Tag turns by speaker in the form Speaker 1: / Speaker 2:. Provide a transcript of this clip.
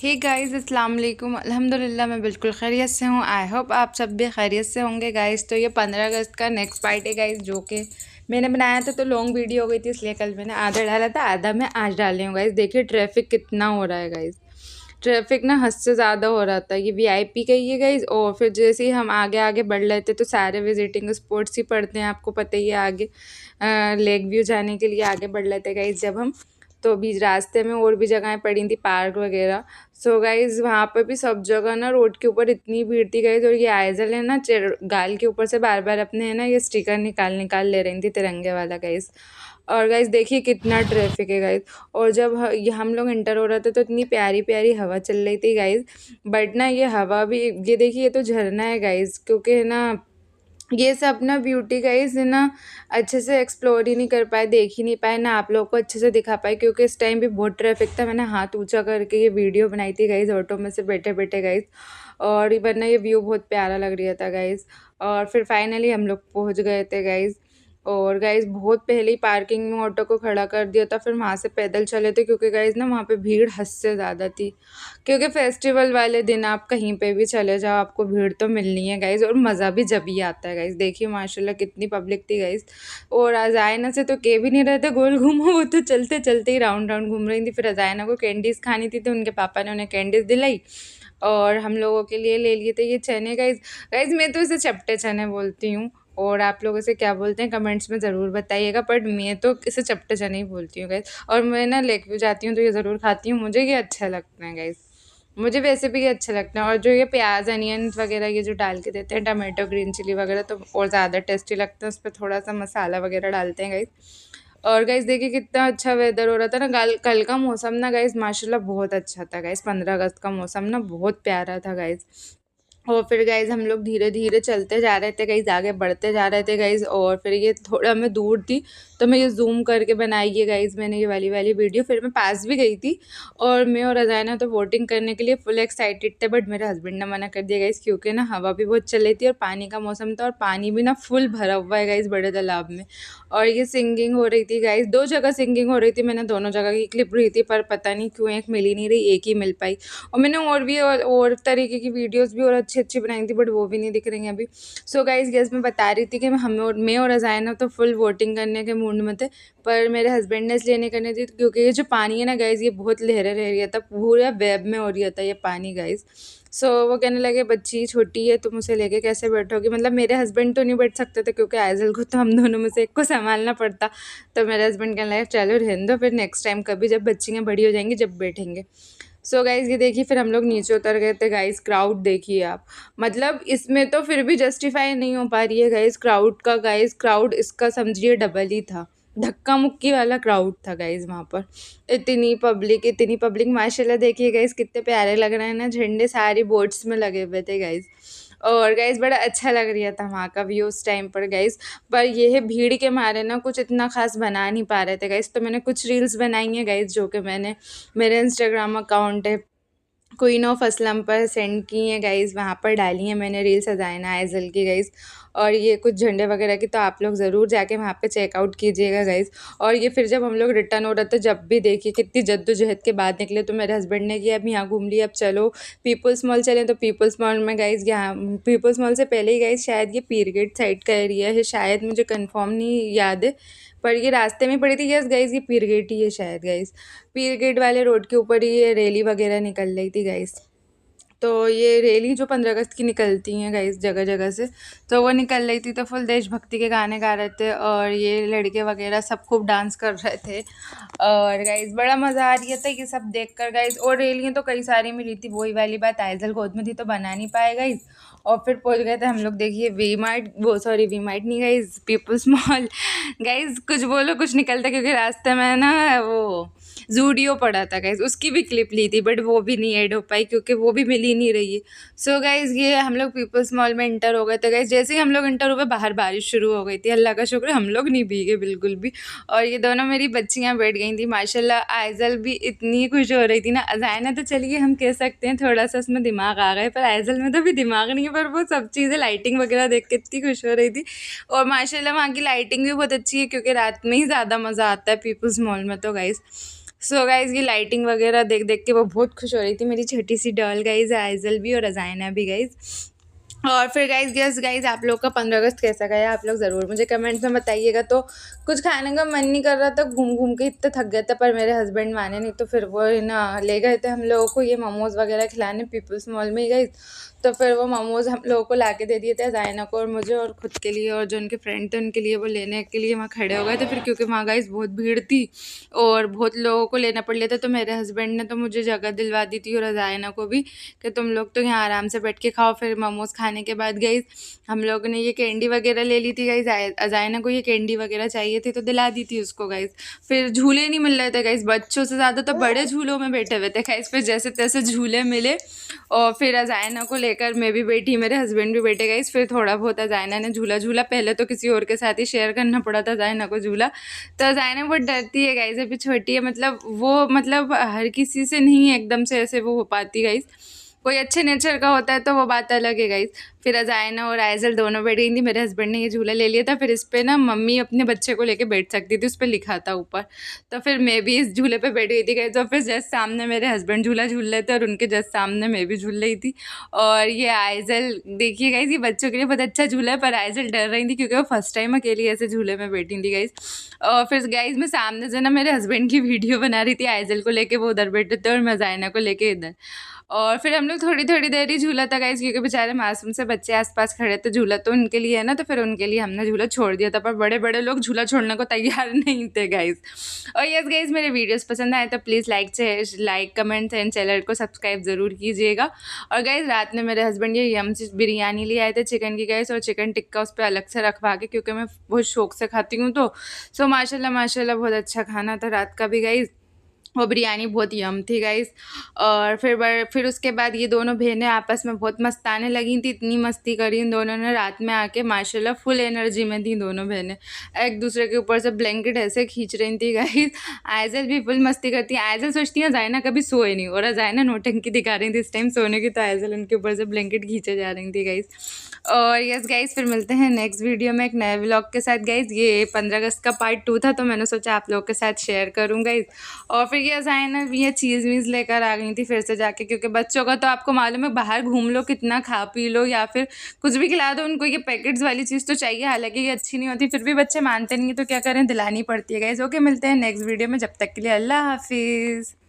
Speaker 1: Hey guys अस्सलाम वालेकुम। अल्हम्दुलिल्लाह मैं बिल्कुल खैरियत से हूँ। आई होप आप सब भी खैरियत से होंगे गाइस। तो ये 15 अगस्त का नेक्स्ट पार्ट है गाइस, जो कि मैंने बनाया था तो लॉन्ग वीडियो हो गई थी, इसलिए कल मैंने आधा डाला था, आधा मैं आज डाल रही हूँ गाइस। देखिए ट्रैफिक कितना हो रहा है गाइस। ट्रैफिक ना हद से ज़्यादा हो रहा था। ये वीआईपी का ही है गाइस। और फिर जैसे ही हम आगे आगे बढ़ रहे थे तो सारे विजिटिंग स्पॉट्स ही पड़ते हैं, आपको पता ही है। आगे लेक व्यू जाने के लिए आगे बढ़ रहे थे गाइस जब हम, तो बीच रास्ते में और भी जगहें पड़ी थी, पार्क वगैरह। सो गाइज वहाँ पर भी सब जगह ना रोड के ऊपर इतनी भीड़ थी गाइज। और ये आइजल है ना, गाल के ऊपर से बार बार अपने है ना ये स्टिकर निकाल निकाल ले रही थी, तिरंगे वाला गाइज। और गाइज देखिए कितना ट्रैफिक है गाइज। और जब ये हम लोग इंटर हो रहे थे तो इतनी प्यारी प्यारी हवा चल रही थी गाइज। बट ना ये हवा भी, ये देखिए ये तो झरना है गाइज, क्योंकि है ना ये सब ना ब्यूटी गाइज है ना अच्छे से एक्सप्लोर ही नहीं कर पाए, देख ही नहीं पाए ना, आप लोगों को अच्छे से दिखा पाए, क्योंकि इस टाइम भी बहुत ट्रैफिक था। मैंने हाथ ऊंचा करके ये वीडियो बनाई थी गाइज, ऑटो में से बैठे बैठे गाइज। और वरना ये व्यू बहुत प्यारा लग रहा था गाइज। और फिर फाइनली हम लोग पहुंच गए थे गाइज। और गाइज बहुत पहले ही पार्किंग में ऑटो को खड़ा कर दिया था, फिर वहाँ से पैदल चले थे, क्योंकि गाइज ना वहाँ पे भीड़ हद से ज़्यादा थी। क्योंकि फेस्टिवल वाले दिन आप कहीं पे भी चले जाओ आपको भीड़ तो मिलनी है गाइज, और मज़ा भी जब ही आता है गाइज। देखिए माशाल्लाह कितनी पब्लिक थी गाइज। और अजायना से तो के भी नहीं रहते गोल घूमो, वो तो चलते चलते ही राउंड राउंड घूम रही थी। फिर अजायना को कैंडीज़ खानी थी तो उनके पापा ने उन्हें कैंडीज़ दिलाई, और हम लोगों के लिए ले लिए थे ये चने गाइज। गाइज मैं तो इसे चपटे चने बोलती हूँ, और आप लोग इसे क्या बोलते हैं कमेंट्स में ज़रूर बताइएगा, बट मैं तो इसे चपटे चने ही बोलती हूँ गाइज। और मैं ना लेक व्यू जाती हूँ तो ये ज़रूर खाती हूँ, मुझे ये अच्छे लगते हैं गाइज। मुझे वैसे भी ये अच्छे लगते हैं। और जो ये प्याज अनियन वगैरह ये जो डाल के देते हैं, टमाटो ग्रीन चिली वगैरह, तो और ज़्यादा टेस्टी लगता है। उस पर थोड़ा सा मसाला वगैरह डालते हैं गाइज। और गाइज देखिए कितना अच्छा वेदर हो रहा था ना। कल कल का मौसम ना गाइज माशाल्लाह बहुत अच्छा था गाइज। 15 अगस्त का मौसम ना बहुत प्यारा था गाइज। और फिर गाइज़ हम लोग धीरे-धीरे चलते जा रहे थे गाइज़, आगे बढ़ते जा रहे थे गाइज़। और फिर ये थोड़ा मैं दूर थी, तो मैं ये ज़ूम करके बनाई है गाइज़ मैंने ये वाली वीडियो। फिर मैं पास भी गई थी, और मैं और अज़ायना तो वोटिंग करने के लिए फुल एक्साइटेड थे, बट मेरे हस्बैंड ने मना कर दिया गाइज़, क्योंकि ना हवा भी बहुत चल रही थी और पानी का मौसम था, और पानी भी ना फुल भरा हुआ है गाइज़ बड़े तालाब में। और ये सिंगिंग हो रही थी गाइज़, 2 जगह सिंगिंग हो रही थी, मैंने दोनों जगह की क्लिप ली थी, पर पता नहीं क्यों एक मिल ही नहीं रही, एक ही मिल पाई। और मैंने और भी और तरीके की वीडियोस भी और अच्छी-अच्छी बनाई थी, बट वो भी नहीं दिख रही हैं अभी। सो गाइज़ यस मैं बता रही थी कि मैं और अज़ायना तो फुल वोटिंग करने के मूड में थे, पर मेरे हस्बैंड ने इसलिए नहीं करने दी क्योंकि ये जो पानी है ना गाइज़, ये बहुत लहरें रह रहा था, पूरा वेब में हो रहा था ये पानी गाइज़। सो वो कहने लगे बच्ची छोटी है, तुम उसे लेके कैसे बैठोगी। मतलब मेरे हस्बैंड तो नहीं बैठ सकते थे, क्योंकि आइज़ल को तो हम दोनों में से एक को संभालना पड़ता। तो मेरे हस्बैंड कहने लगे चलो रहने दो, फिर नेक्स्ट टाइम कभी जब बच्चियाँ बड़ी हो जाएंगी जब बैठेंगे। सो गाइज़ ये देखिए फिर हम लोग नीचे उतर गए थे गाइज़। क्राउड देखिए आप, मतलब इसमें तो फिर भी जस्टिफाई नहीं हो पा रही है गाइज़ क्राउड का। गाइज़ क्राउड इसका समझिए डबल ही था, धक्का मुक्की वाला क्राउड था गाइज़ वहाँ पर। इतनी पब्लिक माशाल्लाह। देखिए गाइज़ कितने प्यारे लग रहे हैं ना, झंडे सारी बोट्स में लगे हुए थे गाइज़। और गाइज़ बड़ा अच्छा लग रहा था वहाँ का व्यू उस टाइम पर गाइज़। पर ये है भीड़ के मारे ना कुछ इतना ख़ास बना नहीं पा रहे थे गाइज़। तो मैंने कुछ रील्स बनाई हैं गाइज़, जो कि मैंने मेरे इंस्टाग्राम अकाउंट है क्वीन ऑफ असलम पर सेंड की हैं गाइज़, वहाँ पर डाली हैं मैंने रील्स अज़ायना आइज़ल की गाइज़। और ये कुछ झंडे वगैरह की, तो आप लोग ज़रूर जाके वहाँ पे चेकआउट कीजिएगा गाइज़। और ये फिर जब हम लोग रिटर्न हो रहे थे, जब भी देखिए कितनी जद्दोजहद के बाद निकले, तो मेरे हस्बैंड ने किया अब यहाँ घूम लिया, अब चलो पीपल्स मॉल चलें। तो पीपल्स मॉल में गाइज़, यहाँ पीपल्स मॉल से पहले ही गाइज़ शायद ये पीर गेट साइड का एरिया है शायद, मुझे कन्फर्म नहीं याद है, पर ये रास्ते में पड़ी थी। यस गाइज़ ये पीर गेट ही है शायद गाइज़। पीर गेट वाले रोड के ऊपर ही ये रैली वगैरह निकल रही थी गाइज़। तो ये रैली जो 15 अगस्त की निकलती हैं गाइज़ जगह जगह से, तो वो निकल रही थी, तो फुल देशभक्ति के गाने गा रहे थे, और ये लड़के वगैरह सब खूब डांस कर रहे थे। और गाइज़ बड़ा मज़ा आ रहा था ये सब देख कर गाइज़। और रैलियाँ तो कई सारी मिली थी, वही वाली बात आइज़ल गोद में थी तो बना नहीं पाए गाइज़। और फिर पहुँच गए थे हम लोग देखिए वी मार्ट, वो सॉरी वी मार्ट नहीं गाइज़, पीपल्स मॉल। गाइज़ कुछ बोलो कुछ निकलता, क्योंकि रास्ते में ना वो ज़ूडियो पड़ा था गाइज़, उसकी भी क्लिप ली थी, बट वो भी नहीं ऐड हो पाई क्योंकि वो भी मिल ही नहीं रही है। सो गाइज़ ये हम लोग पीपल्स मॉल में एंटर हो गए थे गाइज़। जैसे ही हम लोग एंटर हो गए, बाहर बारिश शुरू हो गई थी, अल्लाह का शुक्र हम लोग नहीं भीगे बिल्कुल भी। और ये दोनों मेरी बच्चियाँ बैठ गई थी माशाल्लाह। आइज़ल भी इतनी खुश हो रही थी ना। अज़ायना तो चलिए हम कह सकते हैं थोड़ा सा उसमें दिमाग आ गए, पर आइज़ल में तो भी दिमाग नहीं है, पर वो सब चीज़ें लाइटिंग वगैरह देख के इतनी खुश हो रही थी। और माशाल्लाह वहाँ की लाइटिंग भी बहुत अच्छी है, क्योंकि रात में ही ज़्यादा मज़ा आता है पीपल्स मॉल में तो गाइज़। सो गाइज़ ये लाइटिंग वगैरह देख देख के वो बहुत खुश हो रही थी, मेरी छोटी सी डॉल गाइज़, आइज़ल भी और अज़ाइना भी गाइज़। और फिर गाइज़ आप लोग का 15 अगस्त कैसा गया, आप लोग ज़रूर मुझे कमेंट्स में बताइएगा। तो कुछ खाने का मन नहीं कर रहा था, घूम घूम के इतना थक गया था, पर मेरे हस्बैंड माने नहीं, तो फिर वो है ना ले गए थे हम लोगों को ये मोमोज़ वगैरह खिलाने पीपल्स मॉल में ही गाइज़। तो फिर वो मोमोज़ हम लोगों को ला के दे दिए थे, ज़ायना को और मुझे और ख़ुद के लिए, और जो उनके फ्रेंड थे उनके लिए वो लेने के लिए वहाँ खड़े हो गए थे। फिर क्योंकि वहाँ गाइज़ बहुत भीड़ थी और बहुत लोगों को लेना पड़ लिया था, तो मेरे हस्बैंड ने तो मुझे जगह दिलवा दी थी और ज़ायना को भी कि तुम लोग तो यहाँ आराम से बैठ के खाओ। फिर मोमोज़ खाने के बाद गाइज़ हम लोगों ने ये कैंडी वगैरह ले ली थी गाइज़, अज़ाइना को ये कैंडी वगैरह चाहिए थी तो दिला दी थी उसको गाइज़। फिर झूले नहीं मिल रहे थे गाइज़, बच्चों से ज़्यादा तो बड़े झूलों में बैठे हुए थे गाइज़। फिर जैसे तैसे झूले मिले और फिर अज़ाइना को लेकर मैं भी बैठी, मेरे हस्बैंड भी बैठे गाइज़। फिर थोड़ा बहुत अज़ाइना ने झूला झूला, पहले तो किसी और के साथ ही शेयर करना पड़ा था अज़ाइना को झूला। तो अज़ाइना बहुत डरती है गाइज़, अभी छोटी है, मतलब वो मतलब हर किसी से नहीं एकदम से ऐसे वो हो पाती गाइज़, कोई अच्छे नेचर का होता है तो वो बात अलग है गाइज़। फिर अज़ाइना और आइज़ल दोनों बैठ गई थी, मेरे हस्बैंड ने ये झूला ले लिया था। फिर इस पे ना मम्मी अपने बच्चे को लेके बैठ सकती थी, उस पे लिखा था ऊपर। तो फिर मैं भी इस झूले पे बैठ गई थी गाइज़। तो फिर जस्ट सामने मेरे हस्बैंड झूला झूल रहे थे और उनके जस्ट सामने मैं भी झूल रही थी। और ये आइज़ल देखिए गाइज़, ये बच्चों के लिए बहुत अच्छा झूला है, पर आइज़ल डर रही थी क्योंकि वो फर्स्ट टाइम अकेली ऐसे झूले में बैठी थी गाइज़। और फिर गाइज़ मैं सामने से ना मेरे हस्बैंड की वीडियो बना रही थी, आइज़ल को लेके वो उधर बैठे थे और मैं अज़ाइना को लेके इधर। और फिर हम लोग थोड़ी थोड़ी देर ही झूला था गाइज़, क्योंकि बेचारे मासूम से बच्चे आसपास खड़े थे, झूला तो उनके लिए है ना, तो फिर उनके लिए हमने झूला छोड़ दिया था। पर बड़े बड़े लोग झूला छोड़ने को तैयार नहीं थे गाइज़। और यस गाइज़, मेरे वीडियोस पसंद आए तो please like comment and channel को सब्सक्राइब ज़रूर कीजिएगा। और गाइज़ रात में मेरे हस्बैंड ये यम सी बिरयानी ले आए थे चिकन की गाइज़, और चिकन टिक्का उस पर अलग से रखवा के, क्योंकि मैं बहुत शौक से खाती हूँ। तो सो माशाल्लाह माशाल्लाह बहुत अच्छा खाना था रात का भी गाइज़, वो बिरयानी बहुत यम थी गाइज़। और फिर उसके बाद ये दोनों बहनें आपस में बहुत मस्ताने लगी थी, इतनी मस्ती करी इन दोनों ने रात में आके, माशाल्लाह फुल एनर्जी में थी दोनों बहनें, एक दूसरे के ऊपर से ब्लैंकेट ऐसे खींच रही थी गाइज़। आइज़ल भी फुल मस्ती करती है, आइज़ल सोचती है अज़ाइना कभी सोए नहीं, और अज़ाइना नौटंकी दिखा रही थी इस टाइम सोने की, तो आइज़ल उनके ऊपर से ब्लैंकेट खींचे जा रही थी गाइज़। और यस गाइज़, फिर मिलते हैं नेक्स्ट वीडियो में एक नए व्लॉग के साथ गाइज़। ये 15 अगस्त का पार्ट 2 था, तो मैंने सोचा आप लोगों के साथ शेयर करूँ गाइज़। और फिर ये अज़ाइना ये चीज़ वीज़ लेकर आ गई थी फिर से जाके, क्योंकि बच्चों का तो आपको मालूम है, बाहर घूम लो कितना खा पी लो या फिर कुछ भी खिला दो, उनको ये पैकेट्स वाली चीज़ तो चाहिए, हालांकि ये अच्छी नहीं होती, फिर भी बच्चे मानते नहीं है, तो क्या करें, दिलानी पड़ती है गाइज़। ओके, मिलते हैं नेक्स्ट वीडियो में, जब तक के लिए अल्लाह हाफिज़।